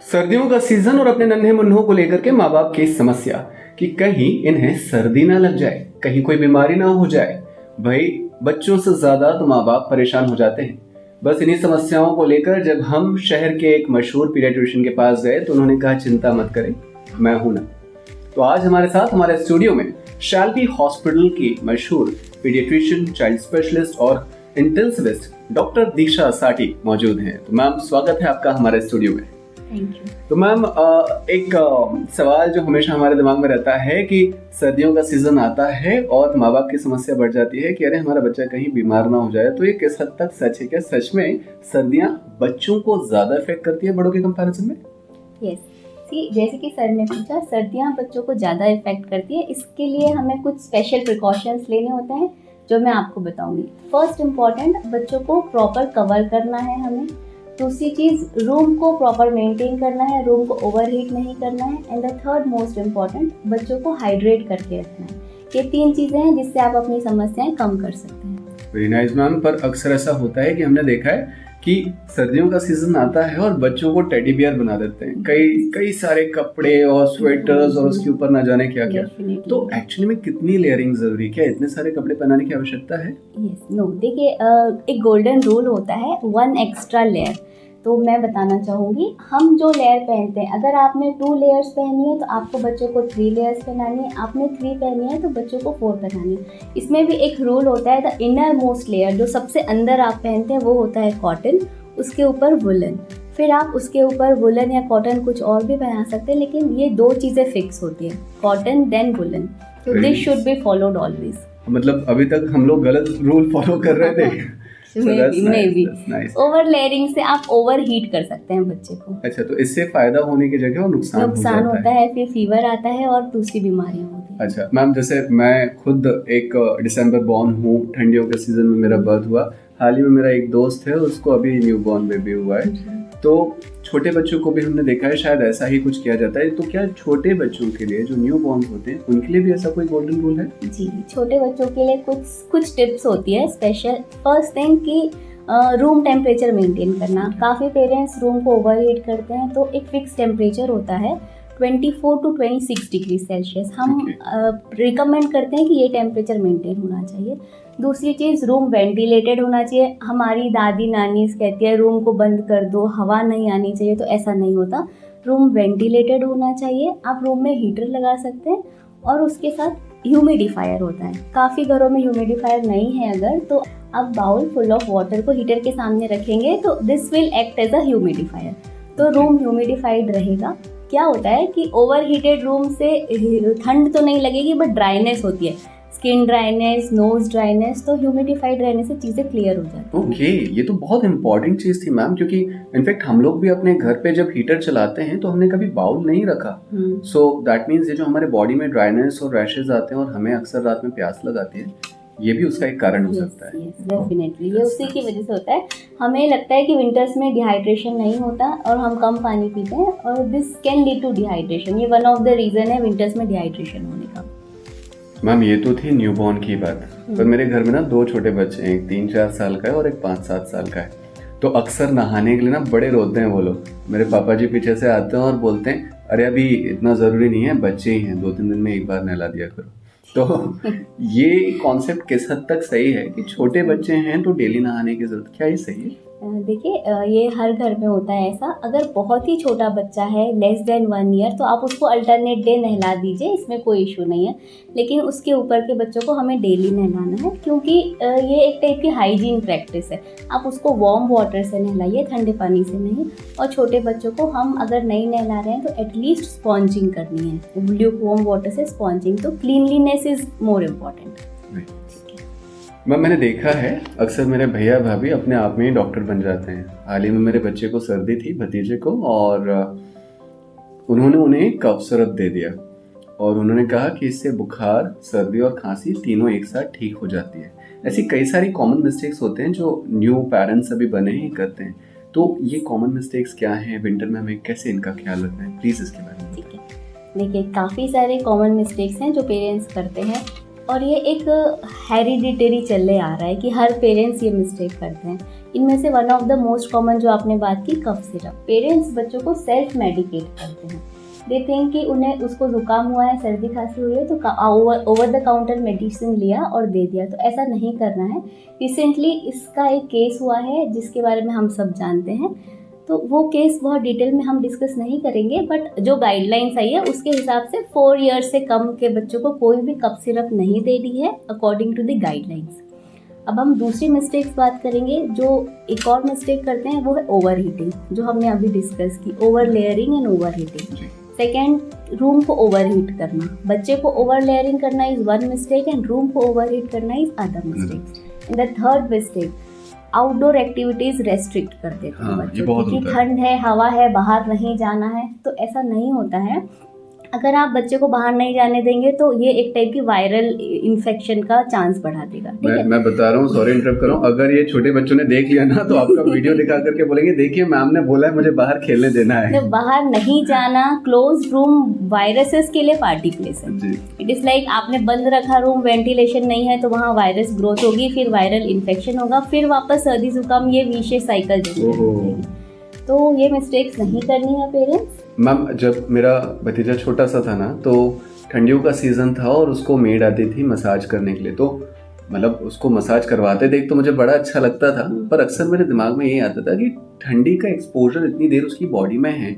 सर्दियों का सीजन और अपने नन्हे मुन्नों को लेकर के माँ बाप की समस्या कि कहीं इन्हें सर्दी ना लग जाए, कहीं कोई बीमारी ना हो जाए। भाई बच्चों से ज्यादा तो माँ बाप परेशान हो जाते हैं। बस इन्हीं समस्याओं को लेकर जब हम शहर के एक मशहूर पीडियाट्रिशियन के पास गए तो उन्होंने कहा चिंता मत करें, मैं हूं ना। तो आज हमारे साथ हमारे स्टूडियो में शैल्बी हॉस्पिटल की मशहूर पीडियाट्रिशियन, चाइल्ड स्पेशलिस्ट और इंटेंसिविस्ट डॉक्टर दीक्षा साटी मौजूद हैं। तो मैम, स्वागत है आपका हमारे स्टूडियो में। Thank you. तो मैम, एक सवाल जो हमेशा हमारे दिमाग में रहता है कि सर्दियों का सीजन आता है और माँ बाप की समस्या बढ़ जाती है कि अरे हमारा बच्चा कहीं बीमार ना हो जाए। तो ये किस हद तक सच है? क्या सच में सर्दियाँ बच्चों को ज्यादा इफेक्ट करती है बड़ों के कंपैरिजन में? यस, जैसे कि सर ने पूछा, सर्दियाँ बच्चों को ज़्यादा इफेक्ट करती है। इसके लिए हमें कुछ स्पेशल प्रिकॉशंस लेने होते हैं जो मैं आपको बताऊंगी। फर्स्ट इम्पॉर्टेंट, बच्चों को प्रॉपर कवर करना है हमें। दूसरी चीज़, रूम को प्रॉपर मेंटेन करना है, रूम को ओवरहीट नहीं करना है। And the third most important, बच्चों को हाइड्रेट करके रखना है। ये 3 चीज़ें हैं जिससे आप अपनी समस्याएं कम कर सकते हैं। Very nice ma'am. पर अक्सर ऐसा होता है कि हमने देखा है कि सर्दियों का सीजन आता है और बच्चों को टेडी बियर बना देते हैं, कई सारे कपड़े और स्वेटर्स और उसके ऊपर ना जाने क्या क्या। तो एक्चुअली में कितनी लेयरिंग जरूरी, क्या इतने सारे कपड़े पहनाने की आवश्यकता है? यस, नो, देखिए एक गोल्डन रूल होता है, 1 एक्स्ट्रा लेयर। तो मैं बताना चाहूँगी, हम जो लेयर पहनते हैं, अगर आपने 2 लेयर्स पहनी है तो आपको बच्चों को 3 लेयर्स पहनानी है। आपने 3 पहनी है तो बच्चों को 4 पहनानी है। इसमें भी एक रूल होता है, द इनर मोस्ट लेयर, जो सबसे अंदर आप पहनते हैं वो होता है कॉटन, उसके ऊपर वुलन। फिर आप उसके ऊपर वुलन या कॉटन कुछ और भी पहना सकते हैं, लेकिन ये 2 चीज़ें फिक्स होती हैं, कॉटन देन वुलन। तो this should be followed always. मतलब अभी तक हम लोग गलत रूल फॉलो कर रहे थे। ओवर लेयरिंग से आप ओवर हीट कर सकते हैं बच्चे को। अच्छा, तो इससे फायदा होने की जगह नुकसान होता है, फिर फीवर आता है और दूसरी बीमारियां होती हैं। अच्छा मैम, जैसे मैं खुद एक दिसंबर बॉर्न हूँ, ठंडियों के सीजन में मेरा बर्थ हुआ। हाल ही में मेरा एक दोस्त है, उसको अभी न्यू बॉर्न बेबी हुआ है। तो छोटे बच्चों को भी हमने देखा है शायद ऐसा ही कुछ किया जाता है। तो क्या छोटे बच्चों के लिए जो न्यू बॉर्न होते हैं उनके लिए भी ऐसा कोई गोल्डन रूल है? जी, छोटे बच्चों के लिए कुछ टिप्स होती है स्पेशल। फर्स्ट थिंग कि रूम टेम्परेचर मेंटेन करना। काफ़ी पेरेंट्स रूम को ओवरहीट करते हैं, तो एक फिक्स टेम्परेचर होता है 24 to 26 डिग्री सेल्सियस। हम रिकमेंड करते हैं कि ये टेम्परेचर मेंटेन होना चाहिए। दूसरी चीज़, रूम वेंटिलेटेड होना चाहिए। हमारी दादी नानी कहती है रूम को बंद कर दो, हवा नहीं आनी चाहिए, तो ऐसा नहीं होता। रूम वेंटिलेटेड होना चाहिए। आप रूम में हीटर लगा सकते हैं और उसके साथ ह्यूमिडिफायर होता है। काफ़ी घरों में ह्यूमिडिफायर नहीं है अगर, तो आप बाउल फुल ऑफ वाटर को हीटर के सामने रखेंगे तो this will act as a humidifier. तो रूम ह्यूमिडिफाइड रहेगा। क्या होता है कि ओवर हीटेड रूम से ठंड तो नहीं लगेगी बट ड्राइनेस होती है, स्किन ड्राइनेस, नोज ड्राइनेस। तो ह्यूमिडिफाइड रहने से चीज़ें क्लियर हो जाती हैं। ओके, ये तो बहुत इंपॉर्टेंट चीज़ थी मैम, क्योंकि इनफैक्ट हम लोग भी अपने घर पे जब हीटर चलाते हैं तो हमने कभी बाउल नहीं रखा। सो दैट मीन्स ये जो हमारे बॉडी में ड्राइनेस और रैशेज आते हैं और हमें अक्सर रात में प्यास लगाती है, ये भी उसका एक कारण हो सकता है। डेफिनेटली, ये उसी की वजह से होता है। हमें लगता है कि विंटर्स में डिहाइड्रेशन नहीं होता और हम कम पानी पीते हैं, और this can lead to dehydration. ये वन ऑफ द रीजन है विंटर्स में डिहाइड्रेशन होने का। मैम, ये तो थी न्यूबॉर्न की बात, पर मेरे घर में ना 2 छोटे बच्चे हैं, एक 3-4 साल का है और एक 5-7 साल का है। तो अक्सर नहाने के लिए ना बड़े रोते हैं वो लोग। मेरे पापा जी पीछे से आते हैं और बोलते हैं अरे अभी इतना ज़रूरी नहीं है, बच्चे ही हैं, 2-3 दिन में एक बार नहला दिया करो। तो ये कॉन्सेप्ट किस हद तक सही है कि छोटे बच्चे हैं तो डेली नहाने की जरूरत, क्या ये सही है? देखिए, ये हर घर में होता है ऐसा। अगर बहुत ही छोटा बच्चा है, लेस देन 1 ईयर, तो आप उसको अल्टरनेट डे नहला दीजिए, इसमें कोई इशू नहीं है। लेकिन उसके ऊपर के बच्चों को हमें डेली नहलाना है, क्योंकि ये एक टाइप की हाइजीन प्रैक्टिस है। आप उसको वार्म वाटर से नहलाइए, ठंडे पानी से नहीं। और छोटे बच्चों को हम अगर नहीं नहला रहे हैं तो एटलीस्ट स्पॉन्जिंग करनी है, ल्यूक वार्म वाटर से स्पॉन्जिंग। तो cleanliness is more important. Ma'am, मैंने देखा है अक्सर मेरे भैया भाभी अपने आप में ही डॉक्टर बन जाते हैं। हाल ही में मेरे बच्चे को सर्दी थी, भतीजे को, और उन्होंने उन्हें कफ सिरप दे दिया और उन्होंने कहा कि इससे बुखार, सर्दी और खांसी तीनों एक साथ ठीक हो जाती है। ऐसी कई सारी कॉमन मिस्टेक्स होते हैं जो न्यू पेरेंट्स अभी बने ही करते हैं। तो ये कॉमन मिस्टेक्स क्या हैं? विंटर में हमें कैसे इनका ख्याल रखना है? प्लीज़ इसके बारे में। देखिए, काफ़ी सारे कॉमन मिस्टेक्स हैं जो पेरेंट्स करते हैं। और ये एक हेरिडिटरी चले आ रहा है कि हर पेरेंट्स ये मिस्टेक करते हैं। इनमें से one of the most common जो आपने बात की, कफ सिरप। पेरेंट्स बच्चों को सेल्फ मेडिकेट करते हैं। दे थिंक कि उन्हें उसको जुकाम हुआ है, सर्दी खांसी हुई है तो ओवर द काउंटर मेडिसिन लिया और दे दिया, तो ऐसा नहीं करना है। रिसेंटली इसका एक केस हुआ है जिसके बारे में हम सब जानते हैं, तो वो केस बहुत डिटेल में हम डिस्कस नहीं करेंगे, बट जो गाइडलाइंस आई है उसके हिसाब से 4 ईयर्स से कम के बच्चों को कोई भी कफ सिरप नहीं देनी है अकॉर्डिंग टू द गाइडलाइंस। अब हम दूसरी मिस्टेक्स बात करेंगे। जो एक और मिस्टेक करते हैं वो है ओवर हीटिंग, जो हमने अभी डिस्कस की, over layering and over heating. Second, room को ओवर हीट करना। बच्चे को ओवर लेयरिंग करना is one mistake and room को ओवर हीट करना is other mistake. And the third mistake, outdoor activities restrict कर देते हैं बच्चों को कि ठंड है, हवा है, बाहर नहीं जाना है, तो ऐसा नहीं होता है। अगर आप बच्चे को बाहर नहीं जाने देंगे तो ये एक टाइप की वायरल इन्फेक्शन का चांस बढ़ा देगा। मैं बता रहा हूँ, सॉरी इंटरप्ट कर रहा हूँ, अगर ये छोटे बच्चों ने देख लिया ना तो आपका वीडियो दिखा करके बोलेंगे देखिए मैम ने बोला है मुझे बाहर खेलने देना है। तो बाहर नहीं जाना, क्लोज रूम वायरसेस के लिए पार्टी प्लेस है। इट इज लाइक आपने बंद रखा रूम, वेंटिलेशन नहीं है तो वहाँ वायरस ग्रोथ होगी, फिर वायरल इन्फेक्शन होगा, फिर वापस सर्दी जुकाम, ये विशेष साइकिल जैसे। तो ये मिस्टेक्स नहीं करनी है पेरेंट्स। मैम जब मेरा भतीजा छोटा सा था ना तो ठंडियों का सीजन था और उसको मेड आती थी मसाज करने के लिए, तो मतलब उसको मसाज करवाते देख तो मुझे बड़ा अच्छा लगता था, पर अक्सर मेरे दिमाग में यही आता था कि ठंडी का एक्सपोजर इतनी देर उसकी बॉडी में है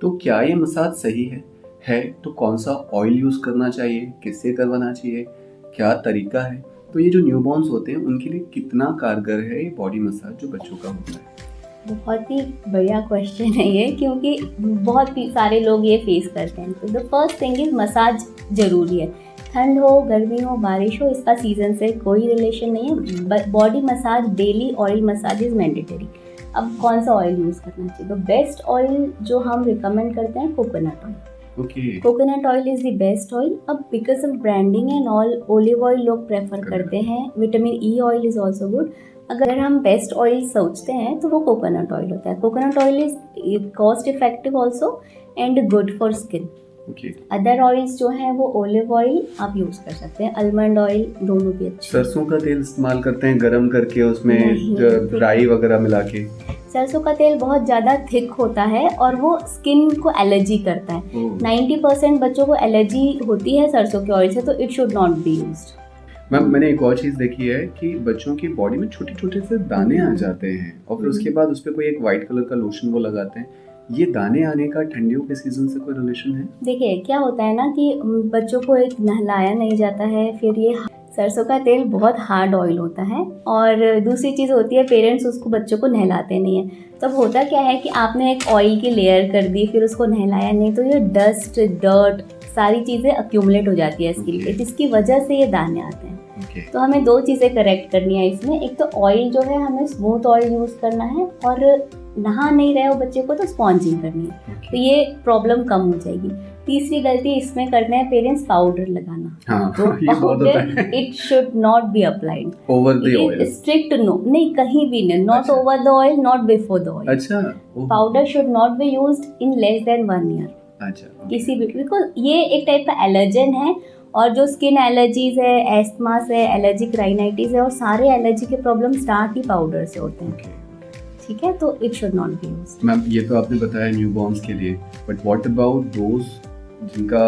तो क्या ये मसाज सही है तो कौन सा ऑयल यूज़ करना चाहिए, किससे करवाना चाहिए, क्या तरीका है। तो ये जो न्यूबॉर्न्स होते हैं उनके लिए कितना कारगर है ये बॉडी मसाज जो बच्चों का होता है? बहुत ही बढ़िया क्वेश्चन है ये, क्योंकि बहुत ही सारे लोग ये फेस करते हैं। तो the first thing is massage ज़रूरी है। ठंड हो, गर्मी हो, बारिश हो, इसका सीज़न से कोई रिलेशन नहीं है। Body massage, daily oil massage is mandatory. अब कौन सा ऑयल यूज़ करना चाहिए? तो बेस्ट ऑयल जो हम रिकमेंड करते हैं coconut oil. Coconut oil is the best oil. अब because of branding and all, olive oil लोग प्रेफर करते हैं। Vitamin E oil is also good. अगर हम बेस्ट ऑयल सोचते हैं तो वो कोकोनट ऑयल होता है। Coconut oil is cost effective also and good for skin. Other oils जो हैं वो ओलिव ऑयल आप यूज़ कर सकते हैं, आलमंड ऑयल, दोनों भी अच्छे। सरसों का तेल इस्तेमाल करते हैं गरम करके, उसमें राई वगैरह मिला के। सरसों का तेल बहुत ज़्यादा थिक होता है और वो स्किन को एलर्जी करता है। 90% बच्चों को एलर्जी होती है सरसों के ऑयल से, तो it should not be used. Ma'am मैंने एक और चीज़ देखी है कि बच्चों की बॉडी में छोटे छोटे से दाने आ जाते हैं और फिर उसके बाद उस पर कोई एक वाइट कलर का लोशन वो लगाते हैं। ये दाने आने का ठंडियों के सीजन से कोई रिलेशन है? देखिए क्या होता है ना कि बच्चों को एक नहलाया नहीं जाता है, फिर ये सरसों का तेल बहुत हार्ड ऑयल होता है, और दूसरी चीज़ होती है पेरेंट्स उसको बच्चों को नहलाते नहीं है। तब होता क्या है कि आपने एक ऑयल की लेयर कर दी, फिर उसको नहलाया नहीं, तो ये डस्ट, डर्ट, सारी चीज़ें अक्यूमुलेट हो जाती है स्किन पे, जिसकी वजह से ये दाने आते हैं। तो हमें 2 चीज़ें करेक्ट करनी है इसमें। एक तो ऑयल जो है हमें स्मूथ ऑयल यूज़ करना है, और नहा नहीं रहे हो बच्चे को तो स्पॉन्जिंग करनी है, तो ये प्रॉब्लम कम हो जाएगी। तीसरी गलती इसमें करना है पेरेंट्स, पाउडर लगाना। तो powder it should not be applied over the oil. Strict no, नहीं कहीं भी नहीं, not over the oil, not before the oil. अच्छा, powder should not be used in less than 1 year. अच्छा, किसी भी, बिकॉज ये एक टाइप का एलर्जन है, और जो स्किन एलर्जीज है, एस्थमा से, एलर्जिक राइनाइटिस है, और सारे एलर्जी के प्रॉब्लम स्टार्ट ही पाउडर से होते हैं। ठीक है, तो it should not be used. Ma'am ये तो आपने बताया न्यूबॉर्न्स के लिए, बट व्हाट अबाउट दोज जिनका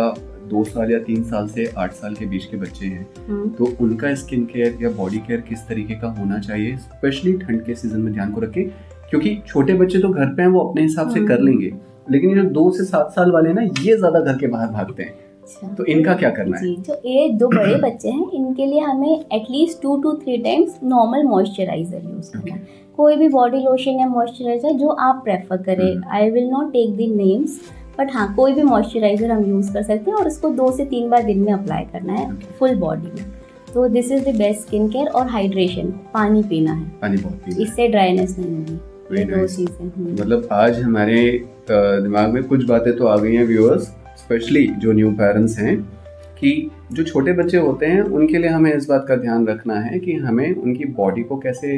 2 साल या 3 साल से 8 साल के बीच के बच्चे हैं, तो उनका स्किन केयर या बॉडी केयर किस तरीके का होना चाहिए, स्पेशली ठंड के सीजन में ध्यान को रखें? क्योंकि छोटे बच्चे तो घर पे हैं, वो अपने हिसाब से कर लेंगे, लेकिन ये जो 2 से 7 साल वाले ना, ये ज्यादा घर के बाहर भागते हैं। तो इनका क्या करना है? जो ये 2 बड़े बच्चे हैं, इनके लिए हमें at least 2 to 3 times normal moisturiser use करना है। कोई भी बॉडी लोशन या मॉइस्चराइजर जो आप प्रेफर करें, I will not take the names, but हाँ कोई भी मॉइस्चराइजर हम यूज़ कर सकते हैं, और इसको 2 से 3 बार दिन में अप्लाई करना है फुल बॉडी में। तो this is the best skin care. और हाइड्रेशन, पानी पीना है, पानी बहुत पीना, इससे ड्राइनेस नहीं होगी। ये 2 चीज़ें। मतलब आज हमारे दिमाग में कुछ बातें तो आ गई हैं व्यूअर्स, स्पेशली जो न्यू पेरेंट्स हैं, कि जो छोटे बच्चे होते हैं उनके लिए हमें इस बात का ध्यान रखना है कि हमें उनकी बॉडी को कैसे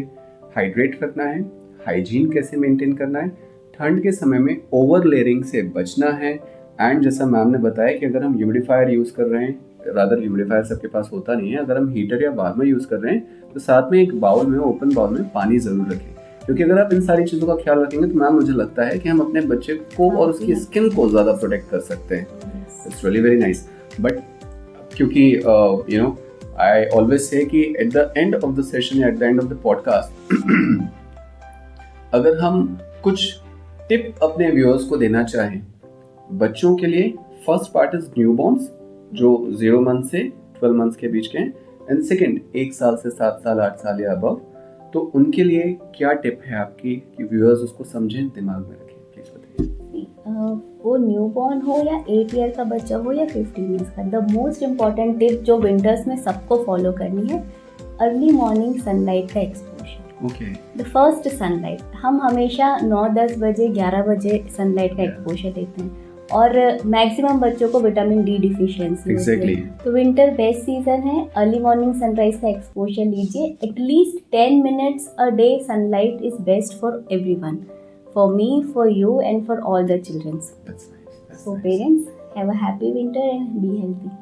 हाइड्रेट रखना है, हाइजीन कैसे मेंटेन करना है, ठंड के समय में ओवर लेयरिंग से बचना है, एंड जैसा मैम ने बताया कि अगर हम ह्यूमिडिफायर यूज़ कर रहे हैं रादर ह्यूमिडिफायर सबके पास होता नहीं है, अगर हम हीटर या वार्मर यूज़ कर रहे हैं तो साथ में एक बाउल में, ओपन बाउल में पानी ज़रूर रखें, क्योंकि अगर आप इन सारी चीज़ों का ख्याल रखेंगे तो मैम मुझे लगता है कि हम अपने बच्चे को और उसकी स्किन को ज़्यादा प्रोटेक्ट कर सकते हैं. It's really very nice. But क्योंकि you know I always say कि at the end of the session या at the end of the podcast अगर हम कुछ टिप अपने व्यूअर्स को देना चाहें बच्चों के लिए, फर्स्ट पार्ट इज न्यूबॉर्न्स जो 0 मंथ से 12 मंथ्स के बीच के हैं, एंड सेकंड 1 साल से 7 साल 8 साल या अबव, तो उनके लिए क्या टिप है आपकी कि व्यूअर्स उसको समझें, दिमाग में रखें, प्लीज बताइए. वो न्यूबॉर्न हो या 8 ईयर का बच्चा हो या 15 ईयर्स का, द मोस्ट इम्पॉर्टेंट टिप जो विंटर्स में सबको फॉलो करनी है, अर्ली मॉर्निंग सनलाइट का exposure. Okay. The first sunlight, हम हमेशा 9-10 बजे 11 बजे सनलाइट का एक्सपोजर देते हैं और मैक्सिमम बच्चों को विटामिन डी डिफिशियंसी Exactly. होती है. तो विंटर बेस्ट सीजन है, अर्ली मॉर्निंग सनराइज का एक्सपोजर लीजिए. At least 10 minutes a day sunlight is best for everyone, for me, for you and for all the childrens. That's nice. That's So nice. parents, have a happy winter and be healthy.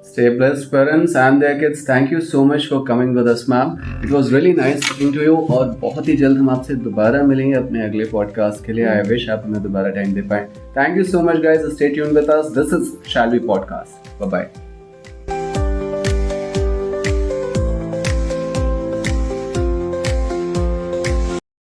Stay blessed, parents and their kids. Thank you so much for coming with us, ma'am. It was really nice talking to you. और बहुत ही जल्द हम आपसे दोबारा मिलेंगे अपने अगले podcast के लिए. I wish आप हमें दोबारा टाइम दे पाएं. Thank you so much, guys. Stay tuned with us. This is Shall We Podcast. Bye bye.